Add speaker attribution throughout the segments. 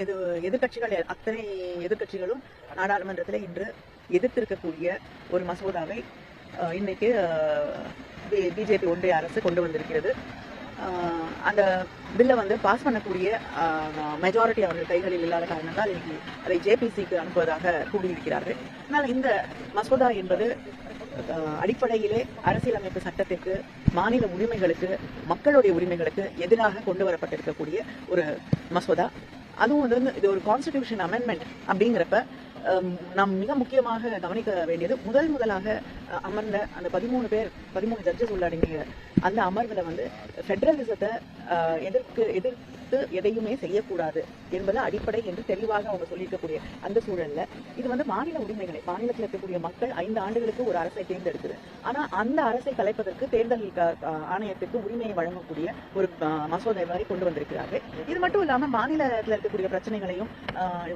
Speaker 1: இது எதிர்கட்சிகள் அத்தனை எதிர்கட்சிகளும் நாடாளுமன்றத்தில் இன்று எதிர்த்திருக்கக்கூடிய ஒரு மசோதாவை இன்னைக்கு பிஜேபி ஒன்றிய அரசு கொண்டு வந்திருக்கிறது. அந்த பில்லை வந்து பாஸ் பண்ணக்கூடிய மெஜாரிட்டி அவர்கள் கைகளில் இல்லாத காரணத்தால் இன்னைக்கு அதை ஜேபிசிக்கு அனுப்புவதாக கூறியிருக்கிறார்கள். ஆனால் இந்த மசோதா என்பது அடிப்படையிலே அரசியலமைப்பு சட்டத்திற்கு, மாநில உரிமைகளுக்கு, மக்களுடைய உரிமைகளுக்கு எதிராக கொண்டு வரப்பட்டிருக்கக்கூடிய ஒரு மசோதா. அதுவும் வந்து இது ஒரு கான்ஸ்டிடியூஷன் அமெண்ட்மெண்ட் அப்படிங்கிறப்ப நாம் மிக முக்கியமாக கவனிக்க வேண்டியது, முதலாக அமர்ந்த அந்த 13 ஜட்ஜஸ் உள்ளடங்கிய அந்த அமர்வுல வந்து ஃபெடரலிசத்தை எதிர்த்து எதையுமே செய்யக்கூடாது என்பது அடிப்படை என்று தெளிவாக அவங்க சொல்லியிருக்கக்கூடிய அந்த சூழல்ல இது வந்து மாநில உரிமைகளை, மாநிலத்தில் இருக்கக்கூடிய மக்கள் 5 ஆண்டுகளுக்கு ஒரு அரசை தேர்ந்தெடுக்குது. ஆனா அந்த அரசை கலைப்பதற்கு தேர்தல் ஆணையத்திற்கு உரிமையை வழங்கக்கூடிய ஒரு மசோதா வரை கொண்டு வந்திருக்கிறார்கள். இது மட்டும் இல்லாம மாநிலத்தில் இருக்கக்கூடிய பிரச்சனைகளையும்,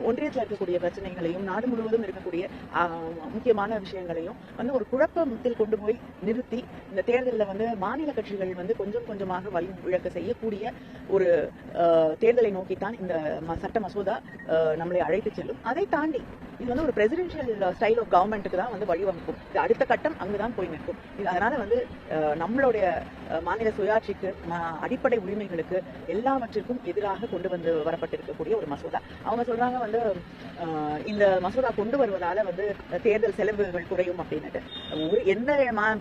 Speaker 1: ஒன்றியத்தில் இருக்கக்கூடிய பிரச்சனைகளையும், நாடு முழுவதும் இருக்கக்கூடிய முக்கியமான விஷயங்களையும் வந்து ஒரு குழப்பத்தில் கொண்டு போய் நிறுத்தி இந்த தேர்தலில் வந்து மாநில கட்சிகள் வந்து கொஞ்சம் கொஞ்சமாக வழி இழக்க செய்யக்கூடிய ஒரு தேர்தலை நோக்கித்தான் இந்த சட்ட மசோதா நம்மளை அழைத்து செல்லும். அதை தாண்டி இது வந்து ஒரு பிரசிடென்ஷியல் ஸ்டைல் ஆஃப் கவர்மெண்ட்டுக்கு தான் வந்து வழிவகுக்கும். இது அடுத்த கட்டம் அங்குதான் போய் நிற்கும். அதனால வந்து நம்மளுடைய மாநில சுயாட்சிக்கு, அடிப்படை உரிமைகளுக்கு எல்லாவற்றிற்கும் எதிராக கொண்டு வந்து வரப்பட்டிருக்கக்கூடிய ஒரு மசோதா. அவங்க சொல்றாங்க வந்து இந்த மசோதா கொண்டு வருவதால வந்து தேர்தல் செலவுகள் குறையும் அப்படின்னுட்டு.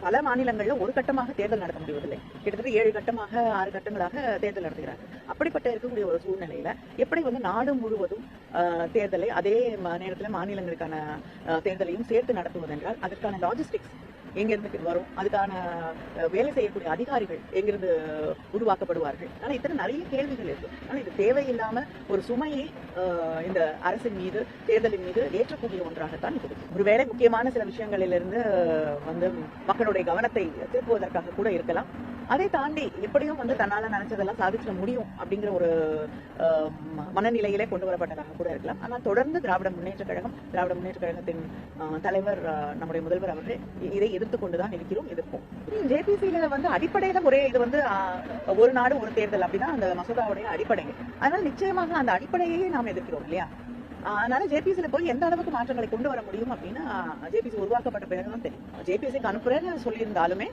Speaker 1: பல மாநிலங்கள்ல ஒரு கட்டமாக தேர்தல் நடத்த முடிவதில்லை. கிட்டத்தட்ட 7 கட்டமாக 6 கட்டங்களாக தேர்தல் நடத்துகிறாங்க. அப்படிப்பட்ட இருக்கக்கூடிய ஒரு சூழ்நிலையில எப்படி வந்து நாடு முழுவதும் தேர்தலை அதே நேரத்தில் மாநிலங்களுக்கான தேர்தலையும் சேர்த்து நடத்துவதென்றால் அதற்கான லாஜிஸ்டிக்ஸ் எங்கிருந்து வரும், அதுக்கான வேலை செய்யக்கூடிய அதிகாரிகள் எங்கிருந்து உருவாக்கப்படுவார்கள். ஆனா இத்தனை நிறைய கேள்விகள் இருக்கு. ஆனா இது தேவையில்லாம ஒரு சுமையை இந்த அரசின் மீது, தேர்தலின் மீது ஏற்றக்கூடிய ஒன்றாகத்தான் இது. ஒருவேளை முக்கியமான சில விஷயங்களிலிருந்து வந்து மக்களுடைய கவனத்தை திருப்புவதற்காக கூட இருக்கலாம். அதை தாண்டி எப்படியும் வந்து தன்னால நினைச்சதெல்லாம் சாதிச்சிட முடியும் அப்படிங்கிற ஒரு மனநிலையிலே கொண்டு வரப்பட்டதாக கூட இருக்கலாம். ஆனால் தொடர்ந்து திராவிட முன்னேற்ற கழகத்தின் தலைவர், நம்முடைய முதல்வர் அவர்கள் இதை எதிர்த்து கொண்டுதான் எதிர்ப்போம். ஜேபிசியில வந்து அடிப்படையில இது வந்து ஒரு நாடு ஒரு தேர்தல் அப்படின்னா அந்த மசோதாவுடைய அடிப்படை. அதனால நிச்சயமாக அந்த அடிப்படையே நாம் எதிர்க்கிறோம் இல்லையா? அதனால ஜேபிசியில போய் எந்த அளவுக்கு மாற்றங்களை கொண்டு வர முடியும் அப்படின்னா ஜேபிசி உருவாக்கப்பட்ட பிறகுதான் தெரியும். ஜேபிசிக்கு அனுப்புறேன்னு சொல்லியிருந்தாலுமே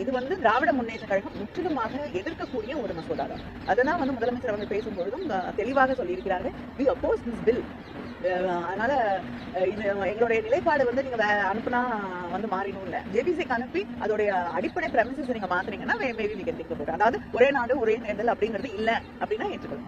Speaker 1: இது வந்து திராவிட முன்னேற்ற கழகம் முற்றிலுமாக எதிர்க்கக்கூடிய ஒரு மசோதா தான். அதனால வந்து முதலமைச்சர் அவர்கள் பேசும்பொழுதும் தெளிவாக சொல்லியிருக்கிறார்கள், we oppose this bill. அதனால இது எங்களுடைய நிலைப்பாடு வந்து நீங்க அனுப்புனா வந்து மாறினும் இல்ல. ஜேபிசிக்கு அனுப்பி அதோடைய அடிப்படை பிரமிசஸ் நீங்க மாத்துறீங்கன்னா மேபி நீங்க திங்க் போட்டு, அதாவது ஒரே நாடு ஒரே தேர்தல் அப்படிங்கிறது இல்ல அப்படின்னா ஏற்றுக்கணும்.